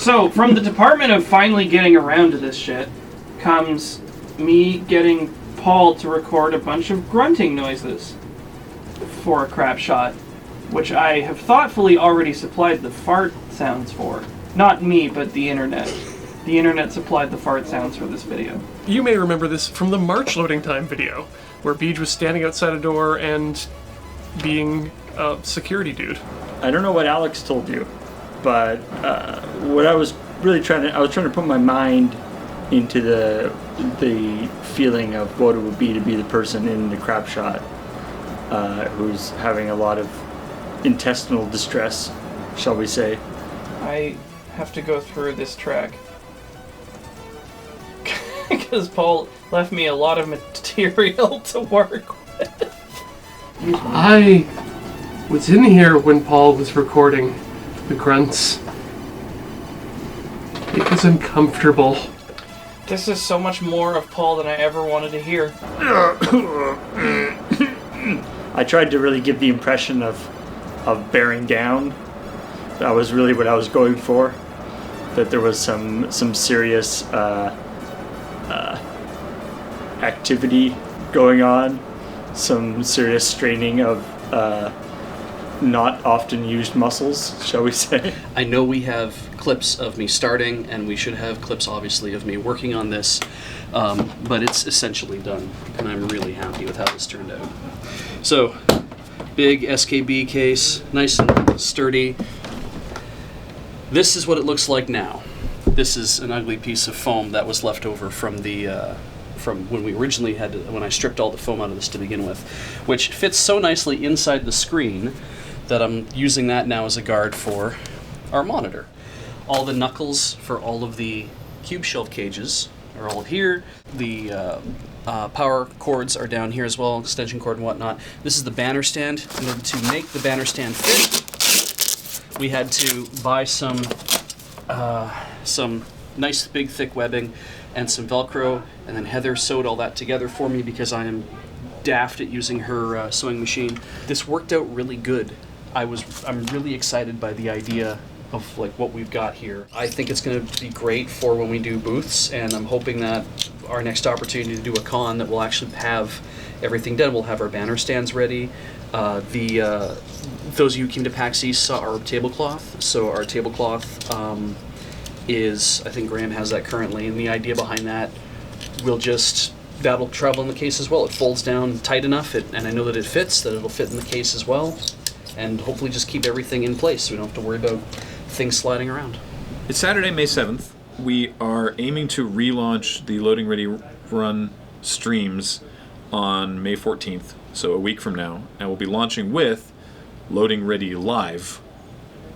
So, from the department of finally getting around to this shit, comes me getting Paul to record a bunch of grunting noises for a crap shot, which I have thoughtfully already supplied the fart sounds for. Not me, but the internet. The internet supplied the fart sounds for this video. You may remember this from the March loading time video, where Beej was standing outside a door and being a security dude. I don't know what Alex told you, but what I was really trying to put my mind into the feeling of what it would be to be the person in the crap shot who's having a lot of intestinal distress, shall we say. I have to go through this track because Paul left me a lot of material to work with. I was in here when Paul was recording the grunts. It was uncomfortable. This is so much more of Paul than I ever wanted to hear. I tried to really give the impression of bearing down. That was really what I was going for. That there was some serious activity going on, some serious straining of not often used muscles, shall we say. I know we have clips of me starting, and we should have clips, obviously, of me working on this, but it's essentially done, and I'm really happy with how this turned out. So, big SKB case, nice and sturdy. This is what it looks like now. This is an ugly piece of foam that was left over from the from when we originally when I stripped all the foam out of this to begin with, which fits so nicely inside the screen that I'm using that now as a guard for our monitor. All the knuckles for all of the cube shelf cages are all here. The power cords are down here as well, extension cord and whatnot. This is the banner stand. In order to make the banner stand fit, we had to buy some nice big thick webbing and some Velcro, and then Heather sewed all that together for me because I am daft at using her sewing machine. This worked out really good. I'm really excited by the idea of like what we've got here. I think it's going to be great for when we do booths, and I'm hoping that our next opportunity to do a con that we'll actually have everything done. We'll have our banner stands ready. Those of you who came to PAX East saw our tablecloth. So our tablecloth is, I think Graham has that currently, and the idea behind that that'll travel in the case as well. It folds down tight enough, and I know that it fits, that it'll fit in the case as well, and hopefully just keep everything in place so we don't have to worry about things sliding around. It's Saturday, May 7th. We are aiming to relaunch the Loading Ready Run streams on May 14th, so a week from now, and we'll be launching with Loading Ready Live,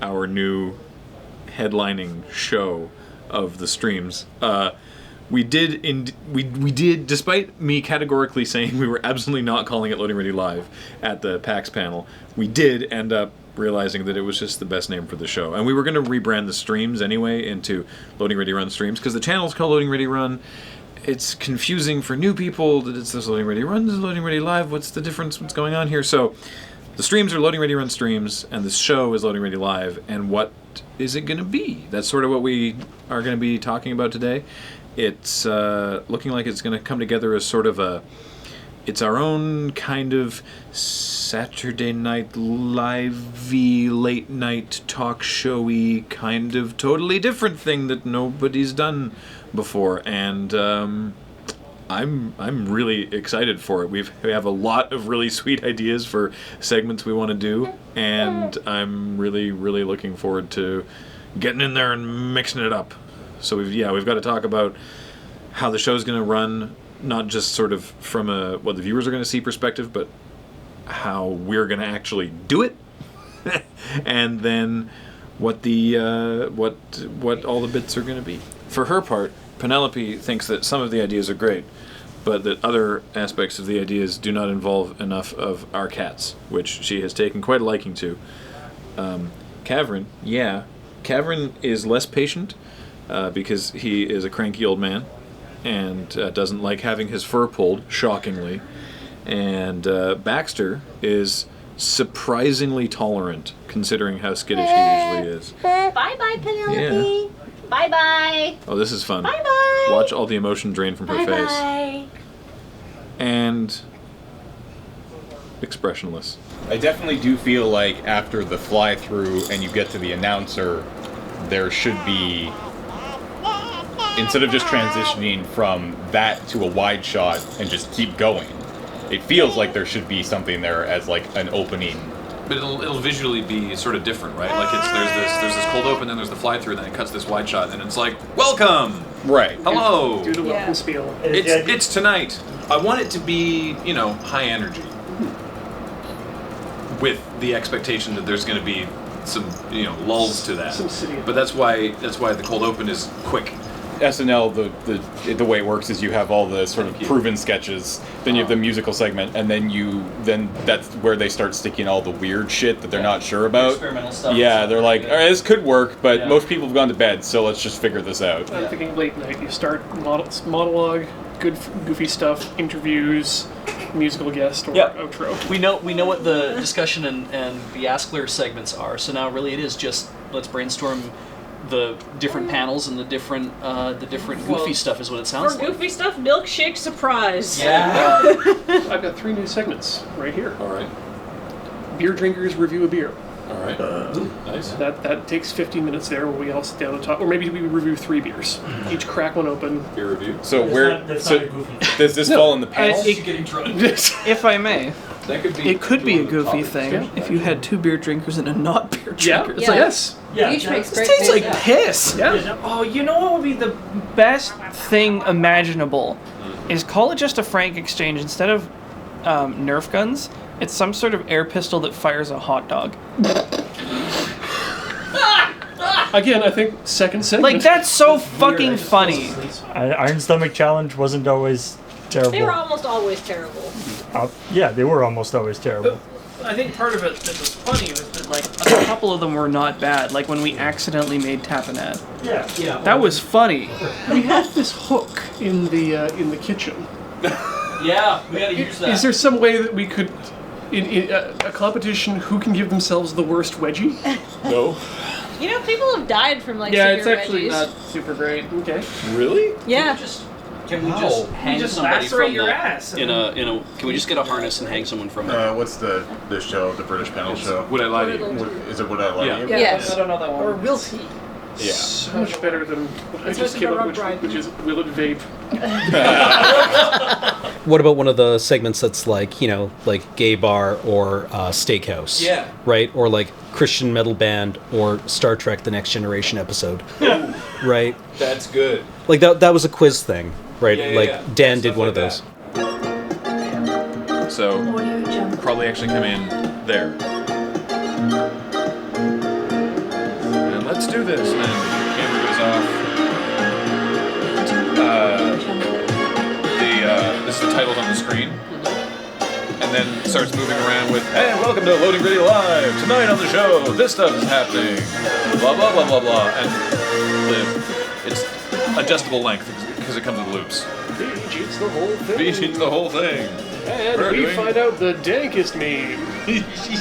our new headlining show of the streams. We did, despite me categorically saying we were absolutely not calling it Loading Ready Live at the PAX panel, we did end up realizing that it was just the best name for the show. And we were going to rebrand the streams anyway into Loading Ready Run streams, because the channel's called Loading Ready Run. It's confusing for new people that it's this Loading Ready Run, this is Loading Ready Live, what's the difference, what's going on here? So the streams are Loading Ready Run streams, and the show is Loading Ready Live, and what is it going to be? That's sort of what we are going to be talking about today. It's looking like it's going to come together as sort of it's our own kind of Saturday night live-y, late night talk showy kind of totally different thing that nobody's done before, and I'm really excited for it. We have a lot of really sweet ideas for segments we want to do, and I'm really looking forward to getting in there and mixing it up. So we've got to talk about how the show's going to run, not just sort of from what the viewers are going to see perspective, but how we're going to actually do it, and then what all the bits are going to be. For her part, Penelope thinks that some of the ideas are great, but that other aspects of the ideas do not involve enough of our cats, which she has taken quite a liking to. Cavern is less patient because he is a cranky old man and doesn't like having his fur pulled, shockingly. And Baxter is surprisingly tolerant, considering how skittish he usually is. Bye-bye, Penelope. Bye-bye. Oh, this is fun. Bye-bye. Watch all the emotion drain from her face. Bye-bye. And expressionless. I definitely do feel like after the fly through and you get to the announcer, there should be, instead of just transitioning from that to a wide shot and just keep going, it feels like there should be something there as like an opening. But it'll visually be sort of different, right? Like there's this cold open, then there's the fly through, then it cuts this wide shot, and it's like, welcome, Right. hello, Do the welcome spiel. it's tonight. I want it to be, high energy, with the expectation that there's going to be some, lulls to that. Some city. But that's why the cold open is quick. SNL, the way it works is you have all the sort of proven sketches, then you have the musical segment, and then that's where they start sticking all the weird shit that they're not sure about. Experimental stuff. Yeah, they're like, all right, this could work, but most people have gone to bed, so let's just figure this out. I'm thinking late night. You start monologue, good goofy stuff, interviews, musical guest, or outro. We know what the discussion and the Askler segments are. So now really it is just let's brainstorm the different panels and the different goofy stuff is what it sounds For like. goofy stuff, milkshake surprise. Yeah. I've got 3 new segments right here. All right. Beer drinkers review a beer. All right. Nice. That takes 15 minutes there where we all sit down and talk, or maybe we review 3 beers. Each crack one open. Beer review. So That's not a goofy. does this fall in the panel? Getting drunk. If I may, That could be. it could be a goofy topics. thing if you had 2 beer drinkers and a not beer Yeah. drinker. Yeah. It's like, Yes. Yeah, Each makes this great tastes like beer. piss. Yeah. Oh, you know what would be the best thing imaginable? Is call it just a frank exchange instead of Nerf guns. It's some sort of air pistol that fires a hot dog. Again, I think second segment. Like that's so fucking funny. Iron Stomach Challenge wasn't always terrible. They were almost always terrible. Yeah, they were almost always terrible. I think part of it that was funny was that like a couple of them were not bad. Like when we accidentally made Tapenade. Yeah. That was funny. We have this hook in the kitchen. Yeah, we gotta use that. Is there some way that we could, in a competition, who can give themselves the worst wedgie? No. You know, people have died from like Yeah, severe it's actually veggies. not super great. Okay. Really? Yeah. Can we just hang just somebody lacerate from your the ass. in a can we just get a harness and hang someone from it? What's the show, the British panel show? Would I lie to you? Is it Would I Lie to You? Yes. I don't know that one. Or will he? Yeah. So much better than what I It's just like came the up rug ride. which is Will It Vape. What about one of the segments that's like, like gay bar or steakhouse? Yeah. Right? Or like Christian metal band or Star Trek The Next Generation episode. Right? That's good. Like that was a quiz thing, right? Yeah, like yeah. Dan Stuff did one like of those. So probably actually come in there. And let's do this. And then the camera goes off. This is the titles on the screen. And then starts moving around with, "Hey, welcome to Loading Ready Live. Tonight on the show, this stuff is happening. Blah, blah, blah, blah, blah." And it's adjustable length because it comes with loops. Beach eats the whole thing. Beach eats the whole thing. And We're we doing- find out the dankest meme.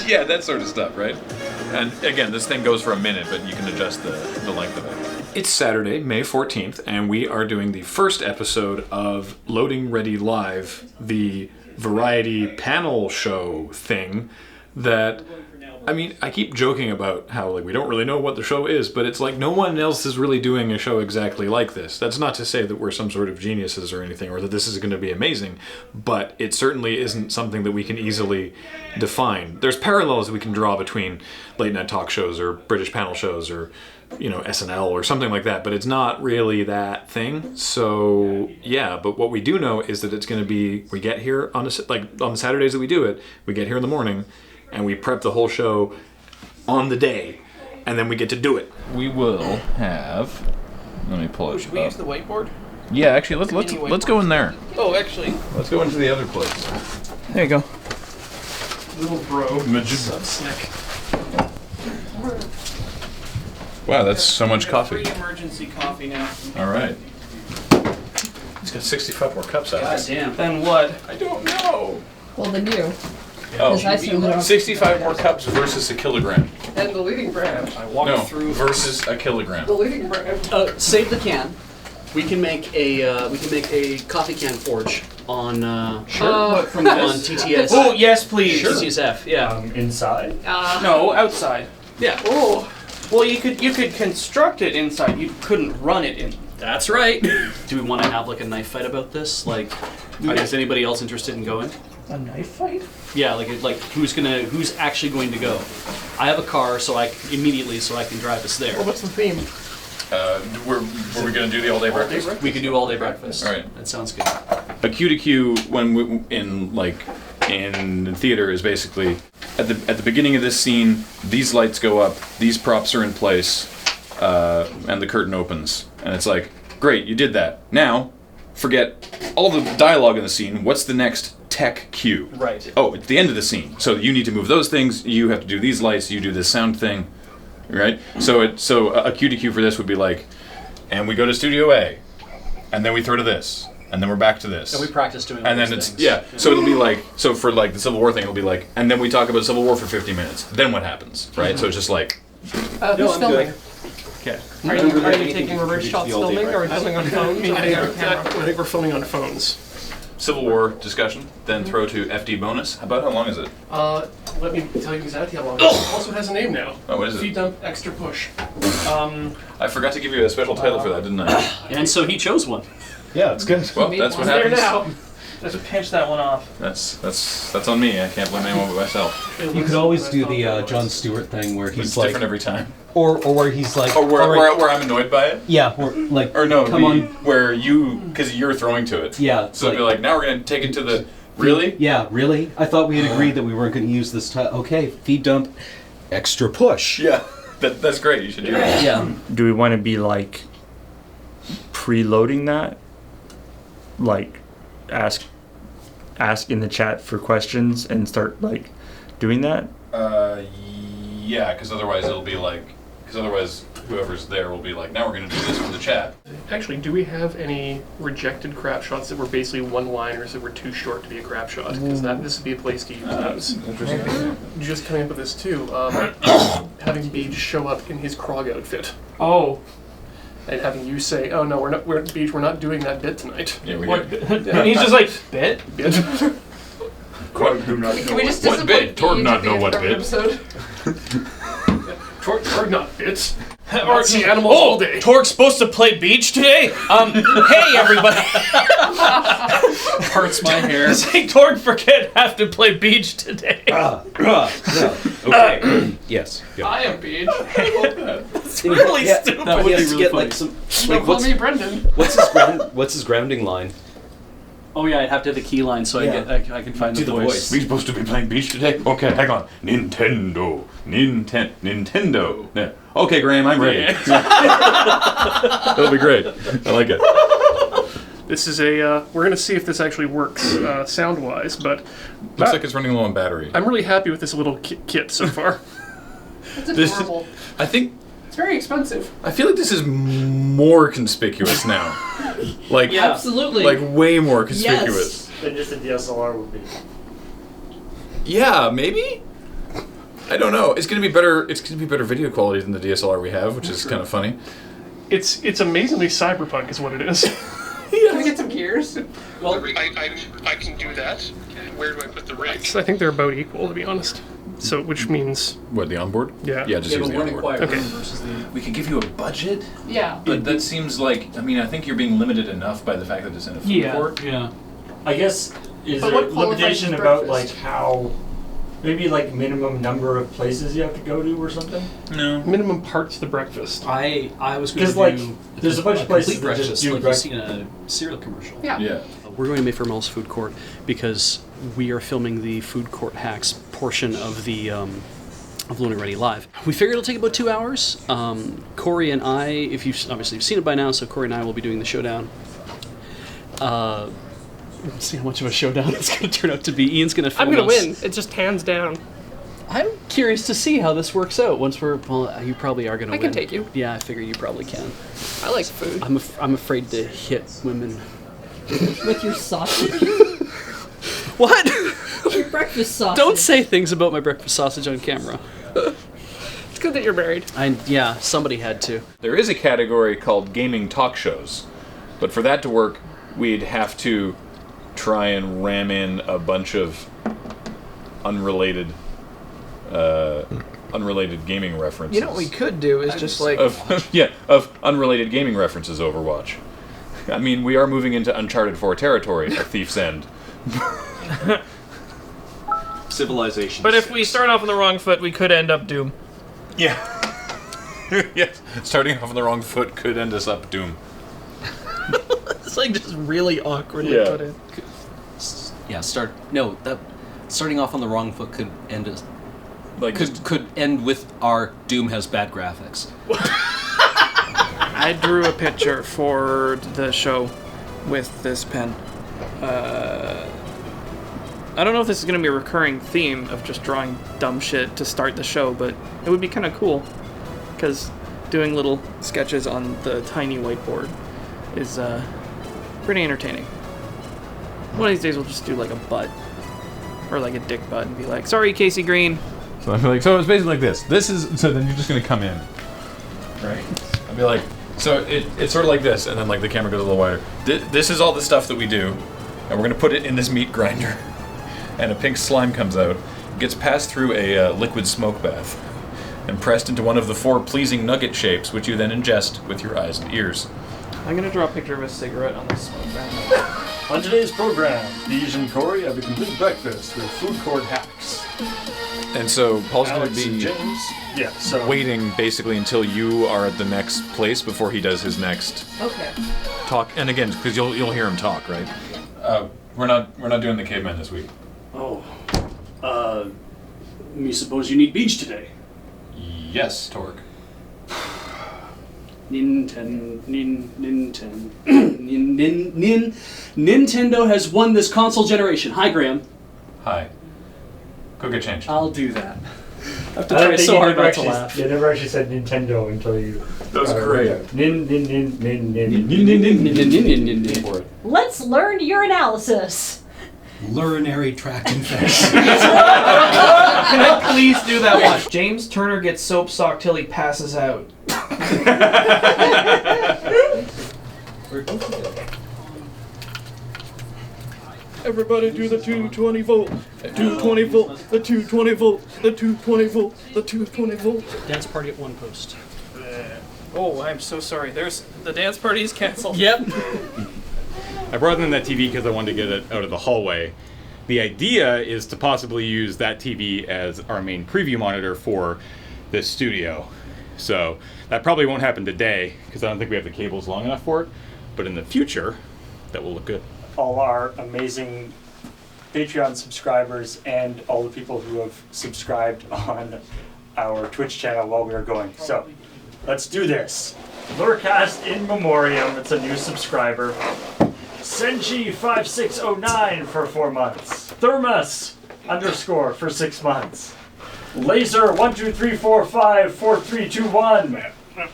Yeah, that sort of stuff, right? And again, this thing goes for a minute, but you can adjust the length of it. It's Saturday, May 14th, and we are doing the first episode of Loading Ready Live, the variety panel show thing that, I mean, I keep joking about how like we don't really know what the show is, but it's like no one else is really doing a show exactly like this. That's not to say that we're some sort of geniuses or anything, or that this is going to be amazing, but it certainly isn't something that we can easily define. There's parallels we can draw between late night talk shows or British panel shows or SNL or something like that, but it's not really that thing. So yeah, but what we do know is that it's going to be, we get here on the Saturdays that we do it, we get here in the morning and we prep the whole show on the day, and then we get to do it. We will have. Let me pull it. Should we use the whiteboard? Yeah, actually, let's go in there. Oh, actually. Let's go into the other place. There you go. Little bro. Snack. Wow, that's so much coffee. Free emergency coffee now. All right. It's got 65 more cups out. God damn. Then what? I don't know. Well, then you. Oh, Because I assume they're 65 more cups versus a kilogram. And the leading brand. I walk No, through versus a kilogram. The leading brand. Save the can. We can make a coffee can forge on What, from on this? TTS. Oh, yes, please. TTSF. Yeah. Inside? No, outside. Yeah. Oh. Well, you could construct it inside. You couldn't run it in. That's right. Do we want to have like a knife fight about this? Like, is anybody else interested in going? A knife fight? Yeah, like who's actually going to go? I have a car, so I can drive us there. Well, what's the theme? Were we going to do the all-day breakfast? We could do all day breakfast. All right. That sounds good. A Q to Q in theater is basically at the beginning of this scene, these lights go up, these props are in place, and the curtain opens, and it's like, great, you did that. Now, forget all the dialogue in the scene. What's the next tech cue? Right. Oh, it's the end of the scene. So you need to move those things. You have to do these lights. You do this sound thing, right? So a Q to Q for this would be like, and we go to Studio A, and then we throw to this. And then we're back to this. And we practice doing all and then those it's things. so it'll be like, so for like the Civil War thing, it'll be like, and then we talk about Civil War for 50 minutes. Then what happens, right? So it's just like, Who's filming? okay. Are you taking reverse shots filming, or are you filming on phones? I think we're filming on phones. Civil War discussion, then throw to FD bonus. About how long is it? Let me tell you exactly how long it is. Also has a name now. Oh, what is it? Feed dump extra push. I forgot to give you a special title for that, didn't I? And so he chose one. Yeah, it's good. Well, that's what There happens. now. Just pinch that one off. That's on me. I can't blame anyone but myself. You could always do the Jon Stewart thing where It's he's like, different every time. or where he's like, Or where, all right, where I'm annoyed by it. yeah, or like, Or no, come on, where you, because you're throwing to it. yeah, it's So it'd be like, now we're going to take it to the, really? yeah, really? I thought we had agreed that we weren't going to use this time. Okay, feed dump, extra push. Yeah. That's great. You should do that. Yeah. Do we want to be like preloading that? Like ask in the chat for questions and start like doing that? Yeah, because otherwise it'll be like, otherwise whoever's there will be like, now we're going to do this for the chat. Actually, do we have any rejected crap shots that were basically one-liners that were too short to be a crap shot? Because this would be a place to use those. Interesting. Just coming up with this too. Having Beej show up in his Krog outfit, Oh. and having you say, "Oh no, Beej, we're not doing that bit tonight." Yeah, we What? did. And he's just like, bit? Bit. Can we just What bit? Torg not know what bit. Episode? Torg not bits. Or see animals all day. Torg's supposed to play beach today? Hey everybody! Parts my hair. Say Torg have to play beach today. Okay. Yes. Yeah. I am Beej. It's really stupid. That would would be to really get funny. like some. Don't Like, call me Brendan. what's his grounding line? Oh yeah, I'd have to have the key line so Yeah. I can find Do the the voice. voice. We supposed to be playing Beach today? Okay, hang on. Nintendo. Yeah. Okay, Graham, I'm ready. That'll be great. I like it. This is a. We're gonna see if this actually works sound-wise, but Looks like it's running low on battery. I'm really happy with this little kit so far. It's This- adorable. I think, It's very expensive. I feel like this is more conspicuous now. Like, Yeah. Absolutely. like way more conspicuous. Then just a DSLR would be. Yeah, maybe? I don't know. It's gonna be better. It's gonna be better video quality than the DSLR we have, which is kind of funny. It's amazingly cyberpunk, is what it is. Can I get some gears? Well, I can do that. Where do I put the rig? I think they're about equal, to be honest. So, which means, What, the onboard? yeah. Yeah, just use the onboard. Okay. We could give you a budget, Yeah. but that seems like, I mean, I think you're being limited enough by the fact that it's in a food Yeah. court. Yeah. I guess is But there what qualifies limitation as about breakfast? like how maybe like minimum number of places you have to go to or something? No. Minimum parts of the breakfast. I was going to Because like do there's a bunch of places complete that just breakfast, do like breakfast. you've seen a cereal commercial. Yeah. Yeah. We're going to Mayfair Food Court because we are filming the food court hacks portion of the of Loading Ready Live. We figured it'll take about 2 hours. Corey and I, if you've obviously seen it by now, so Corey and I will be doing the showdown. Let's see how much of a showdown it's going to turn out to be. Ian's going to film I'm gonna us. win. It's just hands down. I'm curious to see how this works out. Once we're, well, you probably are going to I win. can take you. Yeah, I figure you probably can. I like food. I'm afraid to hit women. With your sausage? What? Your breakfast sausage. Don't say things about my breakfast sausage on camera. good that you're married. Yeah, somebody had to. There is a category called gaming talk shows, but for that to work, we'd have to try and ram in a bunch of unrelated gaming references. You know what we could do is just like... Of unrelated gaming references Overwatch. I mean, we are moving into Uncharted 4 territory at Thief's End. Civilization. But if we start off on the wrong foot, we could end up Doom. Yeah. Yes, starting off on the wrong foot could end us up Doom. It's like just really awkwardly Yeah. put in. Starting off on the wrong foot could end us. Like Could end with our Doom has bad graphics. I drew a picture for the show with this pen. I don't know if this is going to be a recurring theme of just drawing dumb shit to start the show, but it would be kind of cool, because doing little sketches on the tiny whiteboard is pretty entertaining. One of these days we'll just do like a butt, or like a dick butt, and be like, sorry, Casey Green. So I'm like, so it's basically like this. So then you're just gonna come in, right? I'll be like, so it's sort of like this, and then like the camera goes a little wider. This is all the stuff that we do, and we're gonna put it in this meat grinder, and a pink slime comes out, gets passed through a liquid smoke bath, and pressed into one of the 4 pleasing nugget shapes, which you then ingest with your eyes and ears. I'm gonna draw a picture of a cigarette on the smoke bath. On today's program, Beej and Corey have a complete breakfast with food court hacks. And so Paul's going Alex to and be James, waiting basically until you are at the next place before he does his next talk. And again, because you'll hear him talk, right? We're not doing the caveman this week. Oh. Me suppose you need beach today. Yes, Torque. Nintendo has won this console generation. Hi, Graham. Hi. Go get changed. I'll do that. I have to try so hard not to laugh. You never actually said Nintendo until you... That was great. Let's learn urinalysis. Urinary tract infection. Can I please do that one? James Turner gets soap socked till he passes out. Everybody do the 220 volt, 220 volt, the 220 volt, the 220 volt, the 220 volt. Dance party at one post. Oh, I'm so sorry. The dance party is canceled. Yep. I brought in that TV because I wanted to get it out of the hallway. The idea is to possibly use that TV as our main preview monitor for this studio. So that probably won't happen today because I don't think we have the cables long enough for it. But in the future, that will look good. all our amazing Patreon subscribers and all the people who have subscribed on our Twitch channel while we are going. So, let's do this. Lorecast in Memoriam, it's a new subscriber. Senchi5609 for 4 months. Thermos _ for 6 months. Laser1234554321.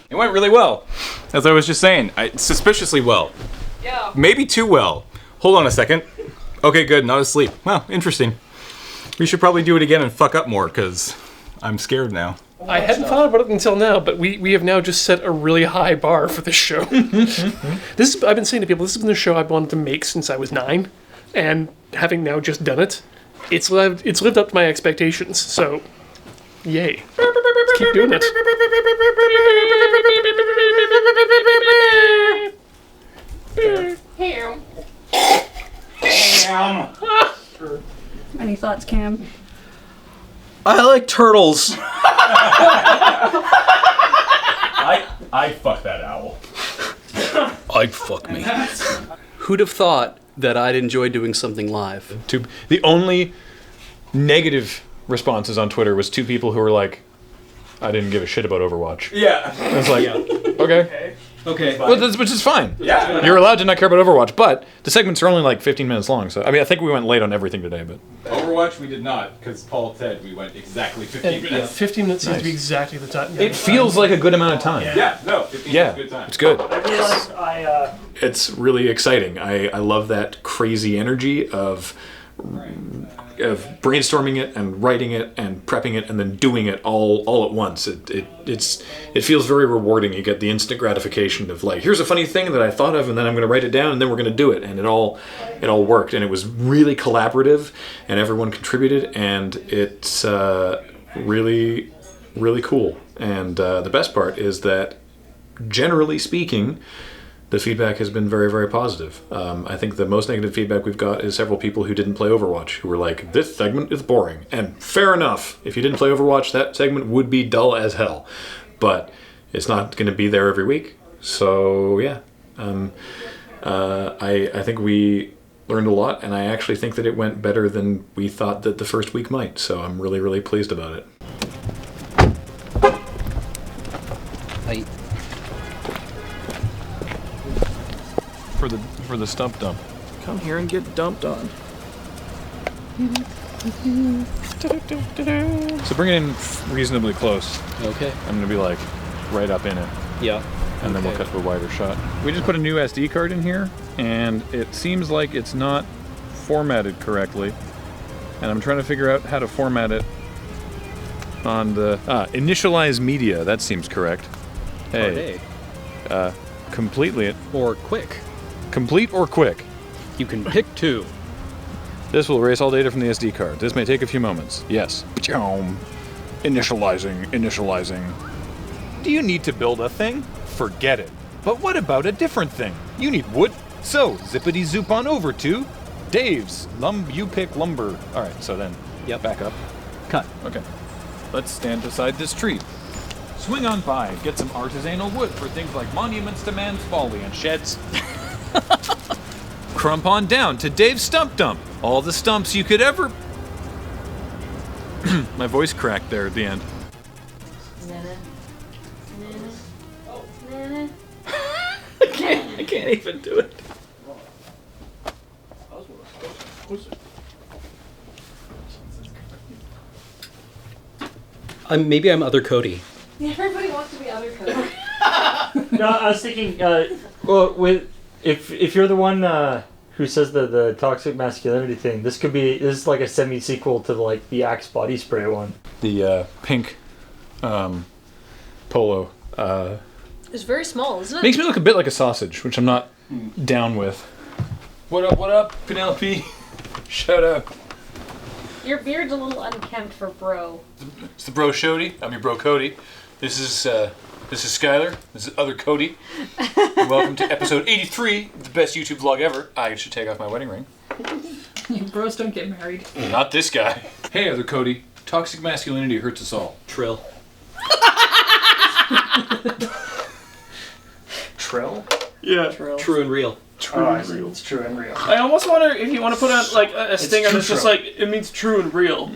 It went really well. As I was just saying, suspiciously well. Yeah. Maybe too well. Hold on a second. Okay, good, not asleep. Well, interesting. We should probably do it again and fuck up more, because I'm scared now. I hadn't thought about it until now, but we have now just set a really high bar for this show. I've been saying to people, this has been the show I've wanted to make since I was 9, and having now just done it, it's lived up to my expectations, so yay. Let's keep doing it. Any thoughts, Cam? I like turtles. I'd fuck that owl. I'd fuck me. Who'd have thought that I'd enjoy doing something live? The only negative responses on Twitter was 2 people who were like, I didn't give a shit about Overwatch. Yeah. I was like, okay. Okay. Well, which is fine. Yeah. You're allowed to not care about Overwatch, but the segments are only like 15 minutes long. So I mean, I think we went late on everything today, but Overwatch we did not, because Paul said we went exactly 15 minutes. 15 minutes seems to be exactly the time. it feels like a good amount of time. Yeah, no, 15 Yeah, is a good time. it's good. I realized It's really exciting. I love that crazy energy of of brainstorming it and writing it and prepping it and then doing it all at once. It feels very rewarding. You get the instant gratification of like, here's a funny thing that I thought of, and then I'm going to write it down, and then we're going to do it, and it all worked, and it was really collaborative, and everyone contributed, and it's really, really cool. And the best part is that, generally speaking, the feedback has been very, very positive. I think the most negative feedback we've got is several people who didn't play Overwatch, who were like, this segment is boring. And fair enough. If you didn't play Overwatch, that segment would be dull as hell. But it's not going to be there every week. So, yeah. I think we learned a lot, and I actually think that it went better than we thought that the first week might. So I'm really, really pleased about it. For the stump dump. Come here and get dumped on. So bring it in reasonably close. Okay. I'm gonna be like right up in it. Yeah. And then we'll cut to a wider shot. We just put a new SD card in here, and it seems like it's not formatted correctly. And I'm trying to figure out how to format it on the initialize media. That seems correct. Hey. Completely or quick. Complete or quick. You can pick two. This will erase all data from the SD card. This may take a few moments. Yes. Initializing. Do you need to build a thing? Forget it. But what about a different thing? You need wood? So, zippity zoop on over to Dave's. You pick lumber. Alright, so then, back up. Cut. Okay. Let's stand beside this tree. Swing on by, get some artisanal wood for things like monuments to man's folly and sheds. Crump on down to Dave's Stump Dump. All the stumps you could ever... My voice cracked there at the end. I can't even do it. Maybe I'm other Cody. Everybody wants to be other Cody. No, I was thinking, if you're the one who says the toxic masculinity thing, this is like a semi-sequel to like the Axe body spray one. The pink polo It's very small, isn't it? makes me look a bit like a sausage, which I'm not down with. What up, Penelope? Shout out. Your beard's a little unkempt for bro. It's the bro Shody. I'm your bro Cody. This is Skylar. This is other Cody. And welcome to episode 83, the best YouTube vlog ever. I should take off my wedding ring. You bros don't get married. Not this guy. Hey, other Cody. Toxic masculinity hurts us all. Trill. Trill? Yeah. True and real. It's true and real. I almost wonder if you want to put on like a stinger that's just like, it means true and real.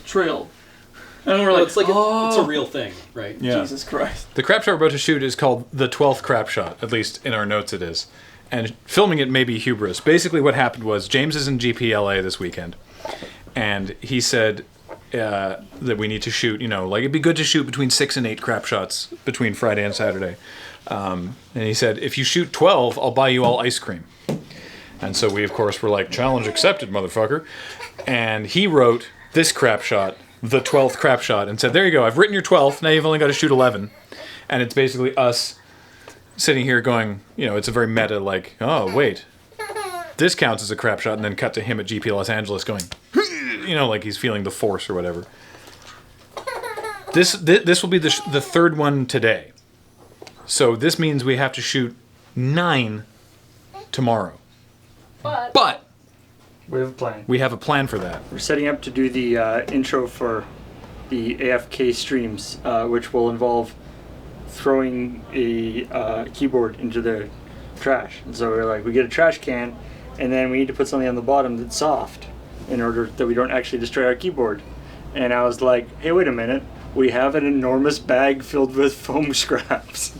Trill. And we're like, It's like it's a real thing, right? Yeah. Jesus Christ. The crap shot we're about to shoot is called the 12th crap shot. At least in our notes it is. And filming it may be hubris. Basically what happened was James is in GPLA this weekend. And he said that we need to shoot, like it'd be good to shoot between 6 and 8 crap shots between Friday and Saturday. And he said, if you shoot 12, I'll buy you all ice cream. And so we, of course, were like, challenge accepted, motherfucker. And he wrote this crap shot, the 12th crap shot, and said, there you go, I've written your 12th, now you've only got to shoot 11. And it's basically us sitting here going, it's a very meta, like, oh, wait, this counts as a crap shot, and then cut to him at GP Los Angeles going, like he's feeling the force or whatever. This will be the third one today. So this means we have to shoot 9 tomorrow. But we have a plan. We have a plan for that. We're setting up to do the intro for the AFK streams, which will involve throwing a keyboard into the trash. And so we're like, we get a trash can, and then we need to put something on the bottom that's soft in order that we don't actually destroy our keyboard. And I was like, hey, wait a minute. We have an enormous bag filled with foam scraps.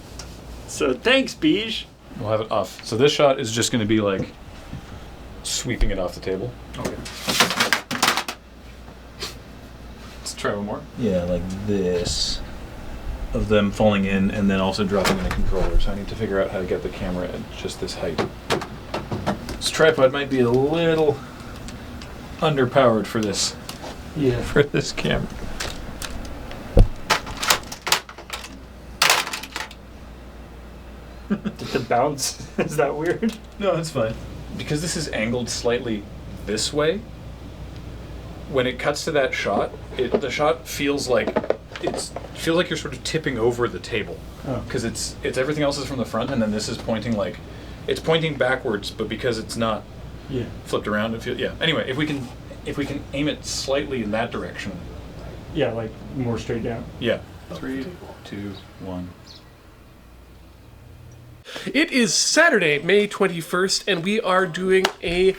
So thanks, Beige. We'll have it off. So this shot is just going to be like sweeping it off the table. Okay. Let's try one more. Yeah, like this. Of them falling in and then also dropping in a controller. So I need to figure out how to get the camera at just this height. This tripod might be a little underpowered for this. Yeah. For this camera. Did the bounce? Is that weird? No, it's fine. Because this is angled slightly this way, when it cuts to that shot, the shot feels like you're sort of tipping over the table. Because it's everything else is from the front, and then this is pointing it's pointing backwards, but because it's not flipped around, it feels Anyway, if we can aim it slightly in that direction. Yeah, like more straight down. Yeah. 3, 2, 1. It is Saturday, May 21st, and we are doing a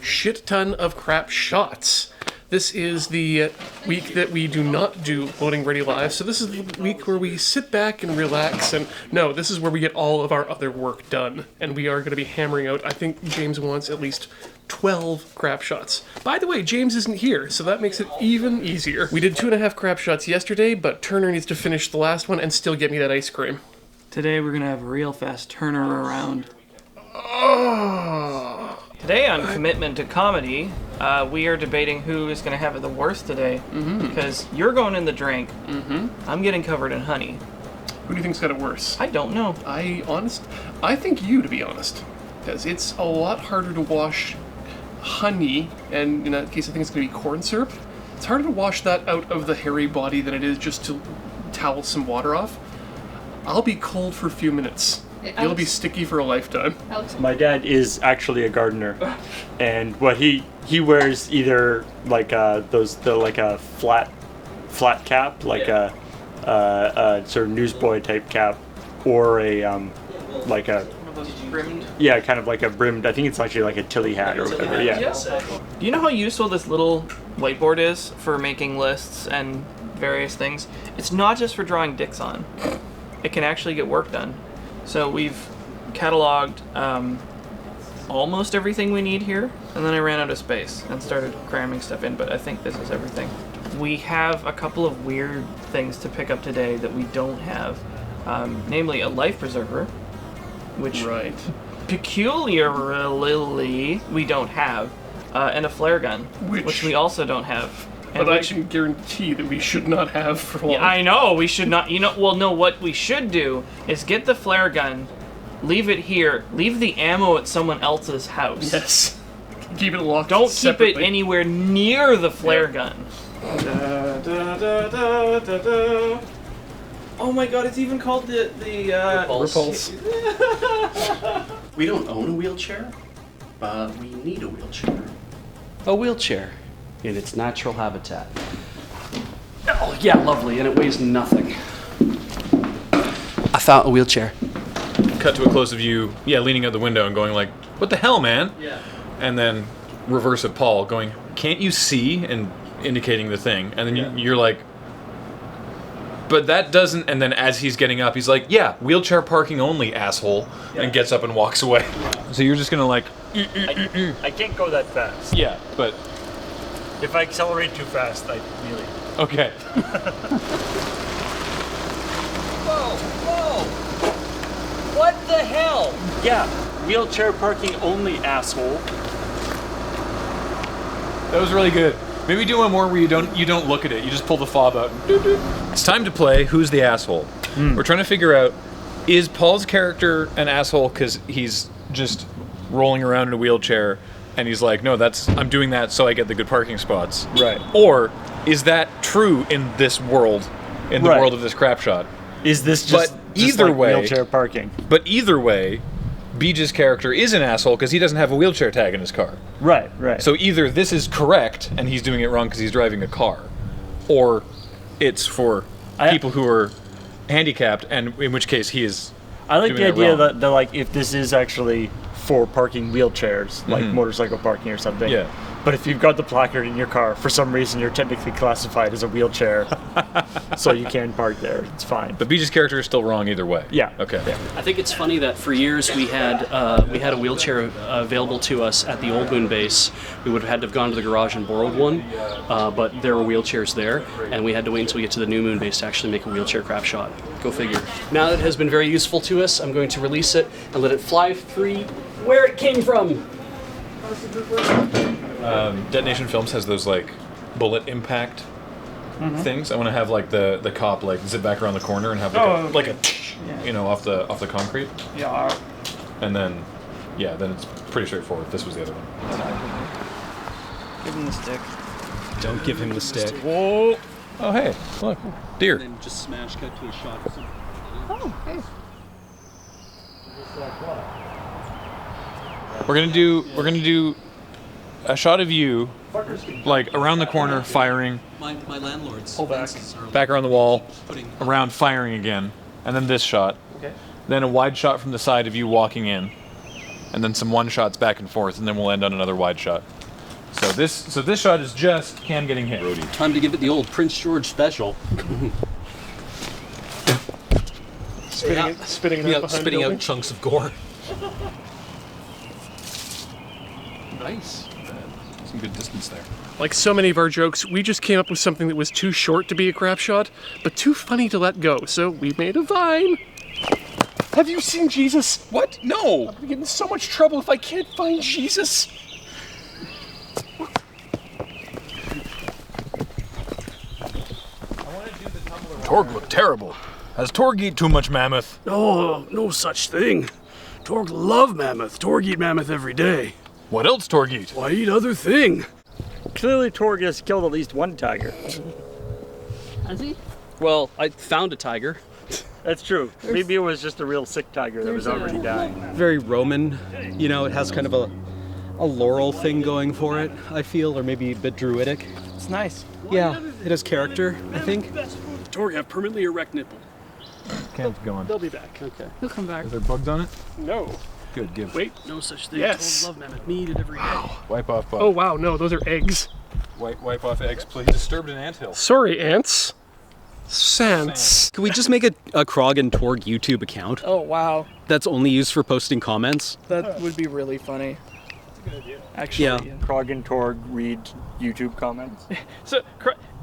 shit ton of crap shots. This is the week that we do not do Loading Ready Live, so this is the week where we sit back and relax, and no, this is where we get all of our other work done, and we are going to be hammering out, I think James wants at least 12 crap shots. By the way, James isn't here, so that makes it even easier. We did 2.5 crap shots yesterday, but Turner needs to finish the last one and still get me that ice cream. Today we're gonna have a real fast Turner around. Oh. Today on Commitment to Comedy, we are debating who is gonna have it the worst today. Because you're going in the drink. I'm getting covered in honey. Who do you think's got it worse? I don't know. I think you, to be honest. Because it's a lot harder to wash honey, and in that case I think it's gonna be corn syrup. It's harder to wash that out of the hairy body than it is just to towel some water off. I'll be cold for a few minutes. You'll be sticky for a lifetime. My dad is actually a gardener, and what he wears either like a flat cap, like a sort of newsboy type cap, or a like a Brimmed? Yeah, kind of like a brimmed. I think it's actually like a Tilly hat or whatever. Yeah. Do you know how useful this little whiteboard is for making lists and various things? It's not just for drawing dicks on. It can actually get work done. So we've cataloged almost everything we need here, and then I ran out of space and started cramming stuff in, but I think this is everything. We have a couple of weird things to pick up today that we don't have, namely a life preserver, which peculiarly we don't have, and a flare gun, which we also don't have. But I can guarantee that we should not have for long. Yeah, I know, we should not. What we should do is get the flare gun, leave it here, leave the ammo at someone else's house. Yes. Keep it locked. Don't separately. keep it anywhere near the flare gun. Oh my god, it's even called the Repulse. We don't own a wheelchair, but we need a wheelchair. A wheelchair in its natural habitat. Oh, yeah, lovely, and it weighs nothing. I found a wheelchair. Cut to a close of you, leaning out the window and going like, "What the hell, man?" Yeah. And then reverse of Paul going, "Can't you see?" and indicating the thing. And then you're like, "But that doesn't," and then as he's getting up, he's like, "Yeah, wheelchair parking only, asshole," and gets up and walks away. So you're just gonna like, I can't go that fast. yeah, but If I accelerate too fast, I really. okay. Whoa! What the hell? Yeah, wheelchair parking only, asshole. That was really good. Maybe do one more where you don't look at it. You just pull the fob out. It's time to play Who's the Asshole? We're trying to figure out, is Paul's character an asshole because he's just rolling around in a wheelchair and he's like, "No, I'm doing that so I get the good parking spots." Right. Or is that true in this world, in the world of this crap shot? Is this just either like way, wheelchair parking? But either way, Beej's character is an asshole because he doesn't have a wheelchair tag in his car. Right. So either this is correct and he's doing it wrong because he's driving a car, or it's for people who are handicapped, and in which case he is. I like doing the it idea wrong. that like if this is actually for parking wheelchairs, like motorcycle parking or something. Yeah. But if you've got the placard in your car, for some reason you're technically classified as a wheelchair, so you can park there. It's fine. But Beej's character is still wrong either way. Yeah. Okay. Yeah. I think it's funny that for years we had a wheelchair available to us at the Old Moon base. We would have had to have gone to the garage and borrowed one, but there were wheelchairs there, and we had to wait until we get to the New Moon base to actually make a wheelchair crap shot. Go figure. Now that it has been very useful to us, I'm going to release it and let it fly free where it came from. Detonation Films has those like bullet impact things. I want to have like the cop like zip back around the corner and have like a you know, off the concrete. Yeah. And then then it's pretty straightforward. This was the other one. Give him the stick. Don't give him the stick. Whoa! Oh hey, look, deer. And then just smash cut to a shot. Oh, hey. We're gonna do a shot of you, like around the corner, firing. My landlord's fences are Back around the wall, around firing again, and then this shot. Okay. Then a wide shot from the side of you walking in, and then some one shots back and forth, and then we'll end on another wide shot. So this shot is just Cam getting hit. Time to give it the old Prince George special. Spitting out chunks of gore. Nice. Some good distance there. Like so many of our jokes, we just came up with something that was too short to be a crap shot, but too funny to let go, so we made a vine. Have you seen Jesus? What? No! I'm gonna get in so much trouble if I can't find Jesus. Torg looked terrible. Has Torg eat too much mammoth? Oh, no such thing. Torg love mammoth. Torg eat mammoth every day. What else Torg eat? Why eat other thing? Clearly Torg has killed at least one tiger. Has he? Well, I found a tiger. That's true. Maybe it was just a real sick tiger that was already dying. Very Roman. You know, it has kind of a laurel thing going for it, I feel, or maybe a bit druidic. It's nice. Yeah, it has character, I think. Torg have permanently erect nipple. Cam's going. They'll be back. Okay. He'll come back. Are there bugs on it? No. Good, give. Wait. No such thing. Yes. Torg love mammoth. Me eat it every day. Wipe off bug. Oh wow, no, those are eggs. Wipe off eggs, please. Disturbed an anthill. Sorry, ants. Sans. Can we just make a Krog and Torg YouTube account Oh wow, that's only used for posting comments? that would be really funny. Actually, Yeah. Krog and Torg read YouTube comments. So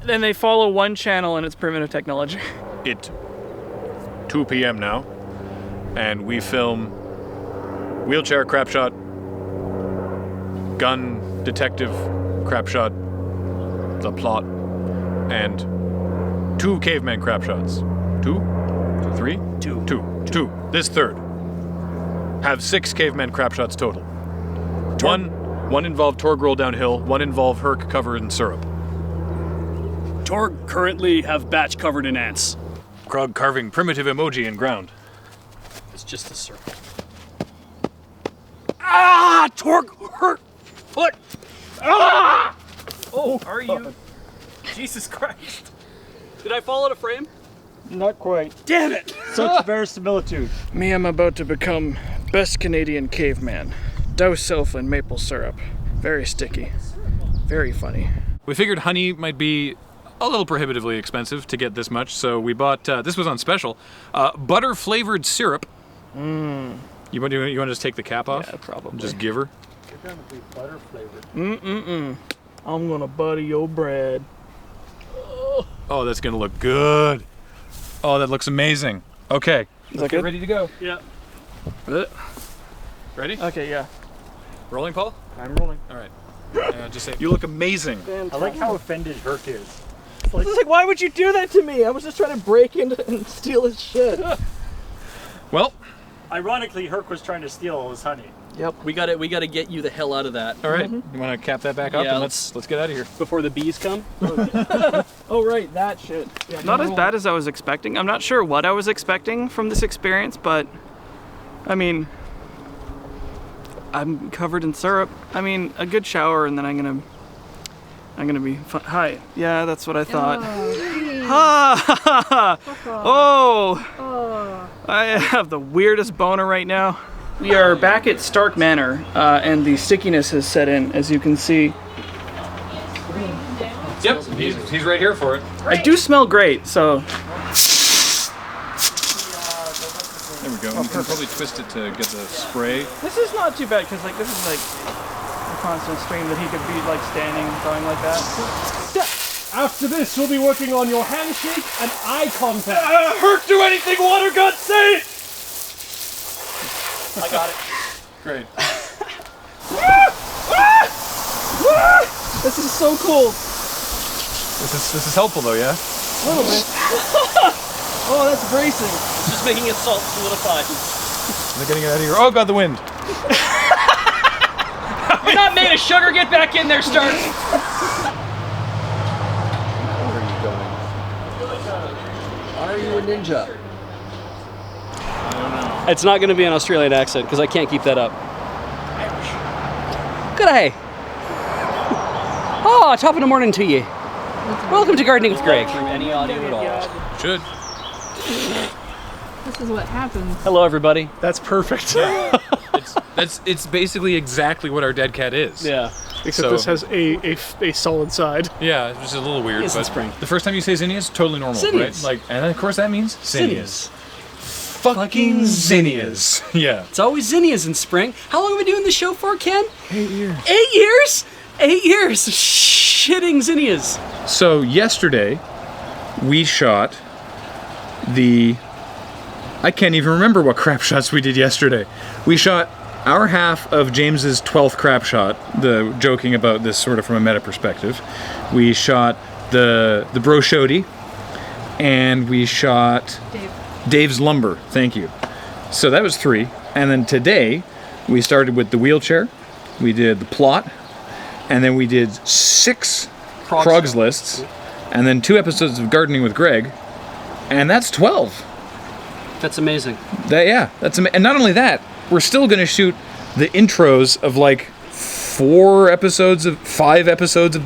then they follow one channel and it's primitive technology. It 2 p.m. now, and we film wheelchair crap shot, gun detective crap shot, the plot, and 2 caveman crap shots. 2? 3? 2. 2. This third. Have 6 caveman crap shots total. One involved Torg roll downhill, one involved Herc covered in syrup. Torg currently have batch covered in ants. Krog carving primitive emoji in ground. It's just a circle. Ah! Torg hurt foot! Ah! Oh, are you? Jesus Christ. Did I fall out of frame? Not quite. Damn it! Such verisimilitude. Me, I'm about to become best Canadian caveman. Douse self in maple syrup. Very sticky. Very funny. We figured honey might be a little prohibitively expensive to get this much, so we bought, this was on special, butter flavored syrup. Mmm. You want to just take the cap off? Yeah, probably. Just give her? Butter flavored. Mm-mm-mm. I'm gonna butter your bread. Oh, that's gonna look good. Oh, that looks amazing. Okay, let's get ready to go. Yeah. Ready? Okay, yeah. Rolling, Paul? I'm rolling. All right. Just say, you look amazing. I like how offended Herc is. It's like, why would you do that to me? I was just trying to break into and steal his shit. Well, ironically, Herc was trying to steal all his honey. Yep. We gotta get you the hell out of that. all right. You want to cap that back up Yeah, and let's get out of here. Before the bees come. Oh, right, that shit. Yeah, not as bad as I was expecting. I'm not sure what I was expecting from this experience, but I mean, I'm covered in syrup. I mean, a good shower, and then I'm gonna be fun. Hi. Yeah, that's what I thought. Ha! Oh! I have the weirdest boner right now. We are back at Stark Manor, and the stickiness has set in, as you can see. Yep, he's right here for it. I do smell great, so. There we go. You can probably twist it to get the spray. This is not too bad, because like this is like a constant stream that he could be like standing going like that. After this, we'll be working on your handshake and eye contact. Herc, do anything water got say! I got it. Great. This is so cool. This is helpful though, yeah? A little bit. Oh, that's bracing. It's just making it salt solidified. They're getting it out of here. Oh god, the wind. You're not made of sugar. Get back in there, Stark. Where are you going? Are you a ninja? I don't know. It's not going to be an Australian accent because I can't keep that up. G'day. Oh, top of the morning to you. Welcome to Gardening with Greg. Through any audio at all. Should. This is what happens. Hello, everybody. That's perfect. It's basically exactly what our dead cat is. Yeah. Except this has a solid side. Yeah, which is a little weird. It's but in spring. The first time you say zinnias, totally normal, Zinnias. right? Like, and then of course that means Zinnias. Fucking zinnias. Yeah. It's always zinnias in spring. How long have we been doing the show for, Ken? 8 years. 8 years? 8 years. Shitting zinnias. So yesterday, we shot the. I can't even remember what crap shots we did yesterday. We shot our half of James's 12th crap shot, the joking about this sort of from a meta perspective. We shot the Bro Shody, and we shot Dave's Lumber. Thank you. So that was 3. And then today, we started with the wheelchair, we did the plot, and then we did 6 Krogs lists, and then 2 episodes of Gardening with Greg, and that's 12. That's amazing. And not only that, we're still going to shoot the intros of like 5 episodes of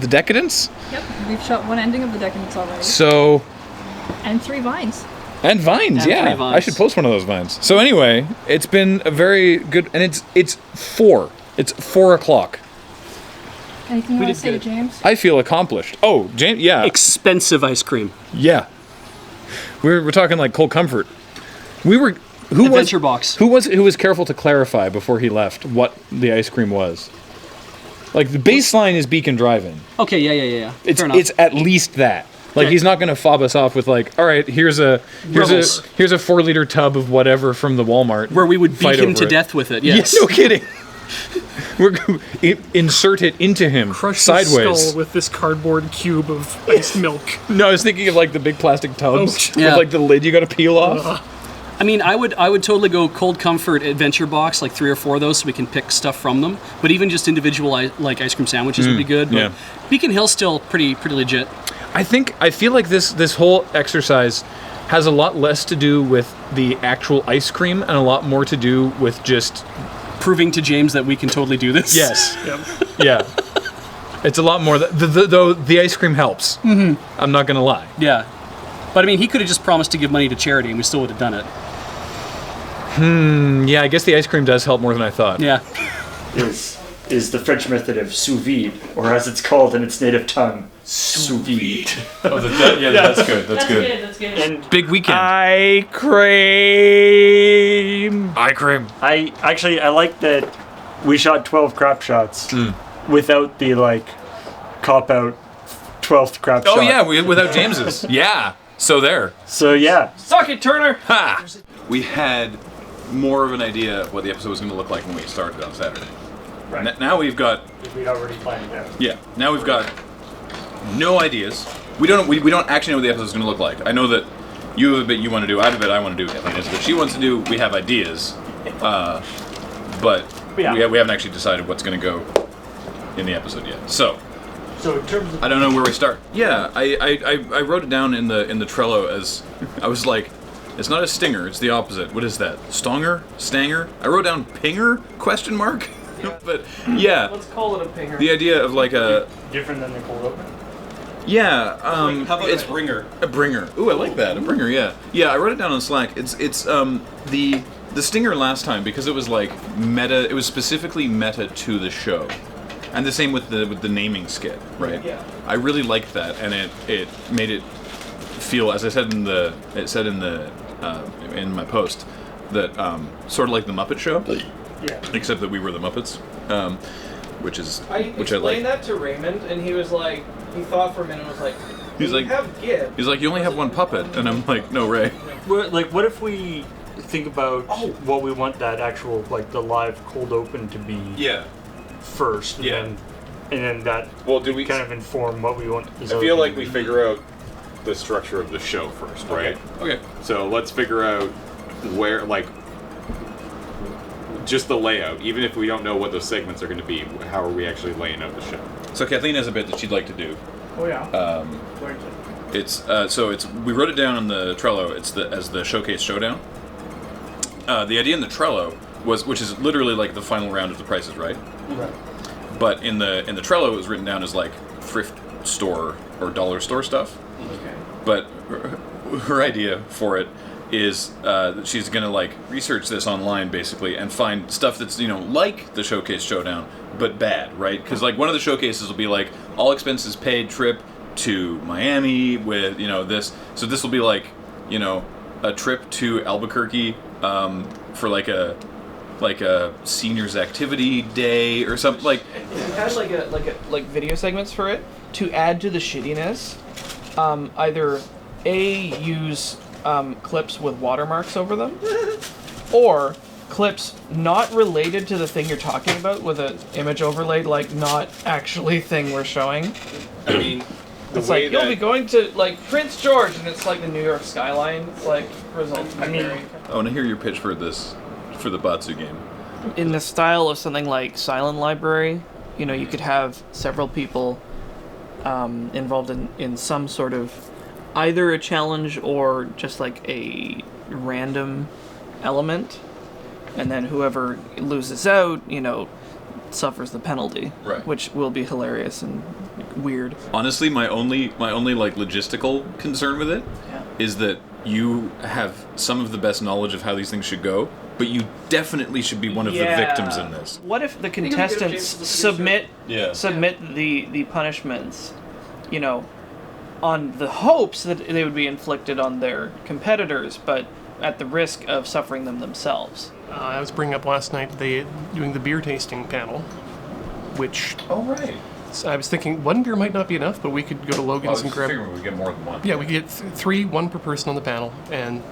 The Decadence. Yep, we've shot 1 ending of The Decadence already. So. And 3 vines. And vines, And yeah. 3 vines. I should post one of those vines. So anyway, it's been a very good, and it's 4. It's 4 o'clock. Anything you We want did to say, good. James? I feel accomplished. Oh, James, yeah. Expensive ice cream. Yeah. We're talking like Cold Comfort. Adventure box. Who was careful to clarify before he left what the ice cream was? Like the baseline is Beacon Drive-In. Okay, yeah. It's Fair enough. it's at least that. Like Okay. he's not going to fob us off with like, all right, here's a Rebels. 4-liter tub of whatever from the Walmart Where we would beat Fight him over to it. death with it. Yes. Yeah, no kidding. Insert it into him Crush sideways. his skull with this cardboard cube of iced milk. No, I was thinking of like the big plastic tubs Yeah. with like the lid you got to peel off. I mean, I would totally go Cold Comfort Adventure Box, like 3 or 4 of those, so we can pick stuff from them. But even just individual like ice cream sandwiches would be good. But yeah. Beacon Hill's still pretty legit. I feel like this whole exercise has a lot less to do with the actual ice cream and a lot more to do with just proving to James that we can totally do this. Yes. Yeah. It's a lot more. Though the ice cream helps. Mm-hmm. I'm not gonna lie. Yeah. But I mean, he could have just promised to give money to charity, and we still would have done it. Yeah, I guess the ice cream does help more than I thought. Yeah. Is the French method of sous vide, or as it's called in its native tongue, sous vide. That's good. That's good. That's good. And Big weekend. I like that we shot 12 crap shots without the like cop out 12th crap shot. Oh yeah, without James's. Yeah. So there. So yeah. Suck it, Turner! Ha! We had more of an idea of what the episode was going to look like when we started on Saturday. Right. Now we've got. We'd already planned it out. Yeah. Now we've got no ideas. We don't actually know what the episode is going to look like. I know that you have a bit you want to do. I have a bit I want to do. Kathleen has a bit she wants to do. We have ideas, but we haven't actually decided what's going to go in the episode yet. So in terms of I don't know where we start. Yeah, I wrote it down in the Trello as I was like, it's not a stinger, it's the opposite. What is that? Stonger? Stanger? I wrote down pinger? Question mark? Yeah. But yeah, Let's call it a pinger. the idea of like a different than the cold open. yeah. How about it's a bringer? a bringer. Ooh, I like that. A bringer. Yeah. Yeah. I wrote it down on Slack. It's the stinger last time because it was like meta. It was specifically meta to the show. And the same with the naming skit, right? Yeah. I really liked that, and it made it feel, as I said in my post, that sort of like the Muppet Show, Yeah. except that we were the Muppets, which I explained like. that to Raymond, and he was like, he thought for a minute and was like, He's "You like- have Gib." He's like, you only have one puppet, and I'm like, no, Ray. What if we think about what we want that actual like the live cold open to be Yeah. first, and Yeah. then and then that kind of inform what we want. I feel like we figure out the structure of the show first, right? Okay. So let's figure out where, like, just the layout. Even if we don't know what those segments are going to be, how are we actually laying out the show? So Kathleen has a bit that she'd like to do. Oh yeah. We wrote it down on the Trello. It's as the Showcase Showdown. The idea in the Trello was, which is literally like the final round of the prices, right? Right. But in the Trello, it was written down as like thrift store or dollar store stuff. Okay. But her idea for it is that she's gonna like research this online basically and find stuff that's like the Showcase Showdown but bad, right? Because like one of the showcases will be like all expenses paid trip to Miami with this. So this will be like a trip to Albuquerque for like a seniors activity day or something like. If you had like video segments for it to add to the shittiness, either use clips with watermarks over them, or clips not related to the thing you're talking about with an image overlaid, like not actually thing we're showing. I mean, it's like you'll be going to like Prince George, and it's like the New York skyline. It's like results. I want to hear your pitch for this, for the Batsu game. In the style of something like Silent Library, you could have several people involved in some sort of either a challenge or just like a random element, and then whoever loses out, suffers the penalty, right? Which will be hilarious and weird. Honestly, my only like logistical concern with it is that you have some of the best knowledge of how these things should go, but you definitely should be one of the victims in this. What if the contestants submit the punishments, on the hopes that they would be inflicted on their competitors, but at the risk of suffering them themselves? I was bringing up last night doing the beer tasting panel, which... Oh, right. So I was thinking one beer might not be enough, but we could go to Logan's and grab... we get more than one. Yeah, we could get 3, 1 per person on the panel, and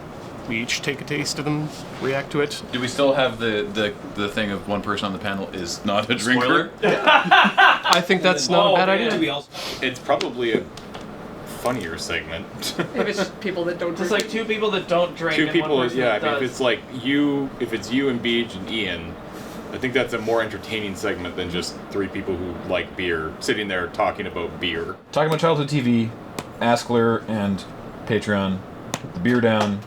we each take a taste of them, react to it. Do we still have the thing of one person on the panel is not a drinker? I think that's not a bad idea. It's probably a funnier segment. If it's people that don't drink. It's like 2 people that don't drink. Two and people, one person yeah. I that mean, if does. it's like if it's you and Beej and Ian, I think that's a more entertaining segment than just 3 people who like beer sitting there talking about beer. Talking about childhood TV, Askler and Patreon, the beer down,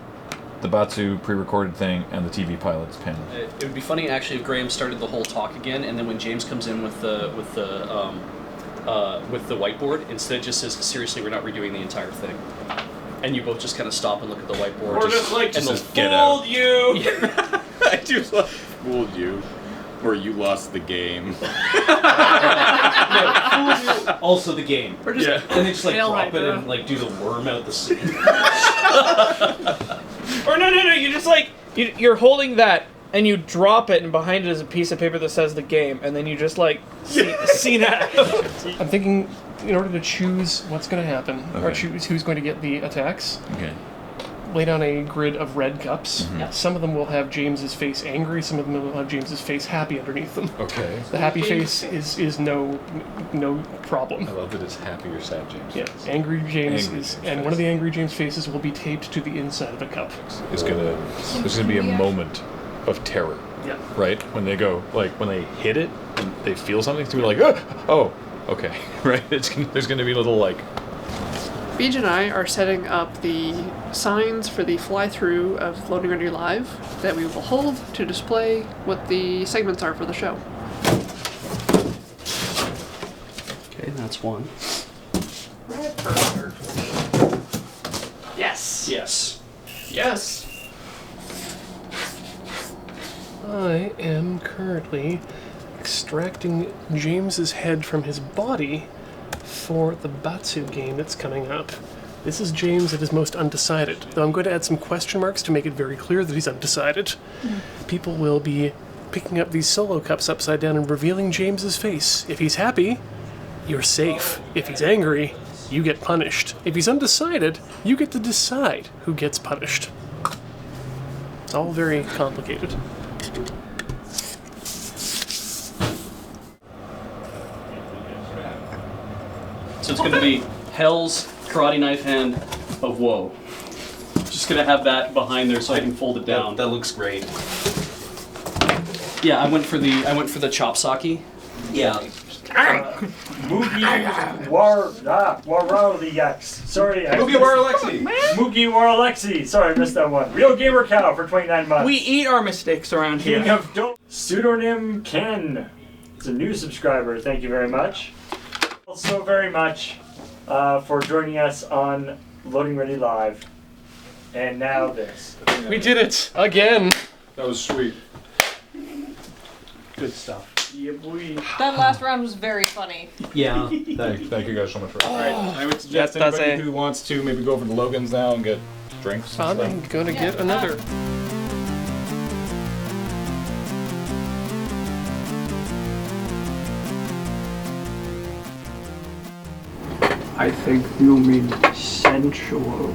the Batsu pre-recorded thing, and the TV pilots panel. It would be funny actually if Graham started the whole talk again, and then when James comes in with the whiteboard, instead just says, "Seriously, we're not redoing the entire thing," and you both just kind of stop and look at the whiteboard. Or just like, and just get fooled out. you. I just fooled you, or you lost the game. Also the game. Or just And they just like fail drop right it through. and like do the worm out the seat. Or no, you just like you're holding that and you drop it, and behind it is a piece of paper that says the game, and then you just like see that. I'm thinking, in order to choose what's going to happen, or Okay. choose who's going to get the attacks, Okay. lay down a grid of red cups. Mhm. Some of them will have James's face angry, some of them will have James's face happy underneath them. Okay. The happy face is no problem. I love that it's happy or sad, James. Yeah, angry James Angry is, James and face. one of the angry James faces will be taped to the inside of the cup. There's gonna be a moment of terror. Yeah. Right? When they go, like, when they hit it, and they feel something, it's gonna be like, oh, okay. Right? There's gonna be a little, like... Beej and I are setting up the signs for the fly-through of Loading Ready Live that we will hold to display what the segments are for the show. Okay, that's one. Yes. Yes. Yes. I am currently extracting James's head from his body for the Batsu game that's coming up. This is James at his most undecided, though I'm going to add some question marks to make it very clear that he's undecided. People will be picking up these solo cups upside down and revealing James's face. If he's happy, you're safe. If he's angry, you get punished. If he's undecided, you get to decide who gets punished. It's all very complicated. So it's going to be Hell's karate knife hand of woe. Just going to have that behind there so I can fold it down. That looks great. Yeah, I went for the chop sake. Yeah. Moogie Waralexi. Sorry. Moogie Waralexi. Moogie Waralexi. Sorry, I missed that one. Real Gamer Cow for 29 months. We eat our mistakes around here. King of Dope. Pseudonym Ken. It's a new subscriber. Thank you very much. So very much for joining us on Loading Ready Live. And now this. We did it again. That was sweet. Good stuff. Yeah, boy. That last round was very funny. Yeah. Thank you guys so much for that. Alright, I would suggest That's anybody who wants to maybe go over to Logan's now and get drinks. I'm gonna get another. I think you mean sensual.